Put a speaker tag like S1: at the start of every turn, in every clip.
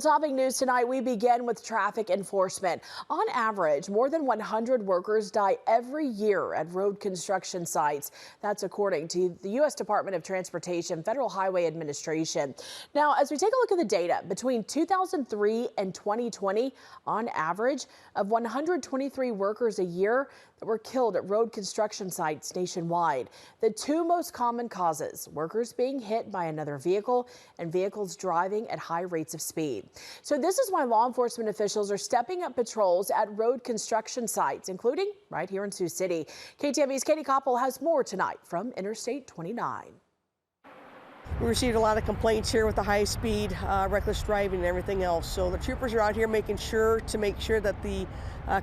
S1: Topping news tonight, we begin with traffic enforcement. On average, more than 100 workers die every year at road construction sites. That's according to the U.S. Department of Transportation Federal Highway Administration. Now, as we take a look at the data, between 2003 and 2020, on average of 123 workers a year that were killed at road construction sites nationwide. The two most common causes, workers being hit by another vehicle and vehicles driving at high rates of speed. So this is why law enforcement officials are stepping up patrols at road construction sites, including right here in Sioux City. KTV's Katie Koppel has more tonight from Interstate 29.
S2: We received a lot of complaints here with the high speed, reckless driving and everything else. So the troopers are out here making sure that the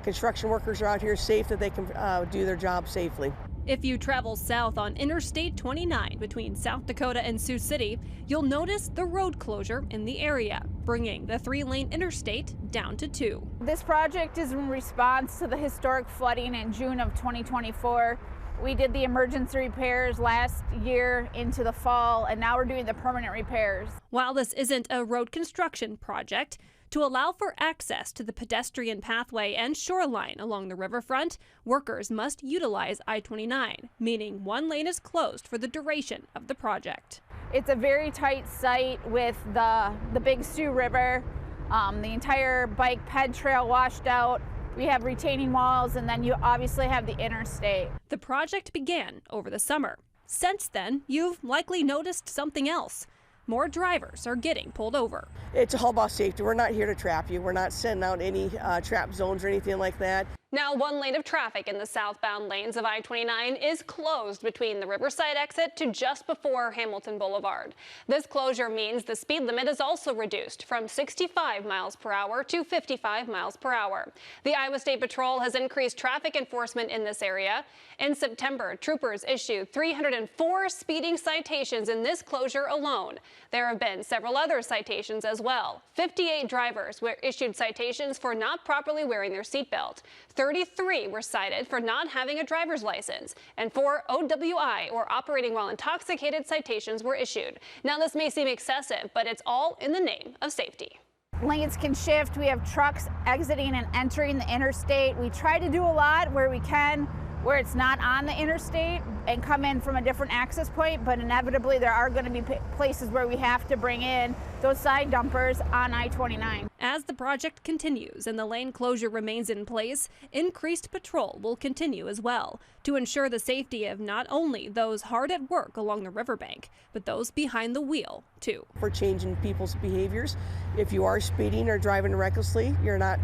S2: construction workers are out here safe, that they can do their job safely.
S3: If you travel south on Interstate 29 between South Dakota and Sioux City, you'll notice the road closure in the area, bringing the 3-lane interstate down to 2.
S4: This project is in response to the historic flooding in June of 2024. We did the emergency repairs last year into the fall, and now we're doing the permanent repairs.
S3: While this isn't a road construction project, to allow for access to the pedestrian pathway and shoreline along the riverfront, workers must utilize I-29, meaning one lane is closed for the duration of the project.
S4: It's a very tight site with the big Sioux River, the entire bike ped trail washed out. We have retaining walls, and then you obviously have the interstate.
S3: The project began over the summer. Since then, you've likely noticed something else. More drivers are getting pulled over.
S2: It's all about safety. We're not here to trap you. We're not sending out any trap zones or anything like that.
S3: Now, one lane of traffic in the southbound lanes of I-29 is closed between the Riverside exit to just before Hamilton Boulevard. This closure means the speed limit is also reduced from 65 miles per hour to 55 miles per hour. The Iowa State Patrol has increased traffic enforcement in this area. In September, troopers issued 304 speeding citations in this closure alone. There have been several other citations as well. 58 drivers were issued citations for not properly wearing their seatbelt. 33 were cited for not having a driver's license, and 4 OWI, or operating while intoxicated, citations were issued. Now, this may seem excessive, but it's all in the name of safety.
S4: Lanes can shift. We have trucks exiting and entering the interstate. We try to do a lot where we can, where it's not on the interstate, and come in from a different access point, but inevitably there are going to be places where we have to bring in those side dumpers on I-29.
S3: As the project continues and the lane closure remains in place, increased patrol will continue as well to ensure the safety of not only those hard at work along the riverbank, but those behind the wheel too.
S2: For changing people's behaviors, if you are speeding or driving recklessly, you're not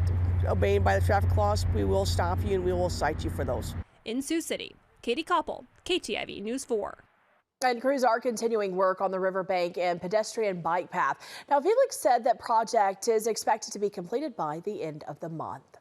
S2: obeying by the traffic laws, we will stop you and we will cite you for those.
S3: In Sioux City, Katie Koppel, KTIV News 4.
S1: And crews are continuing work on the riverbank and pedestrian bike path. Now, Felix said that project is expected to be completed by the end of the month.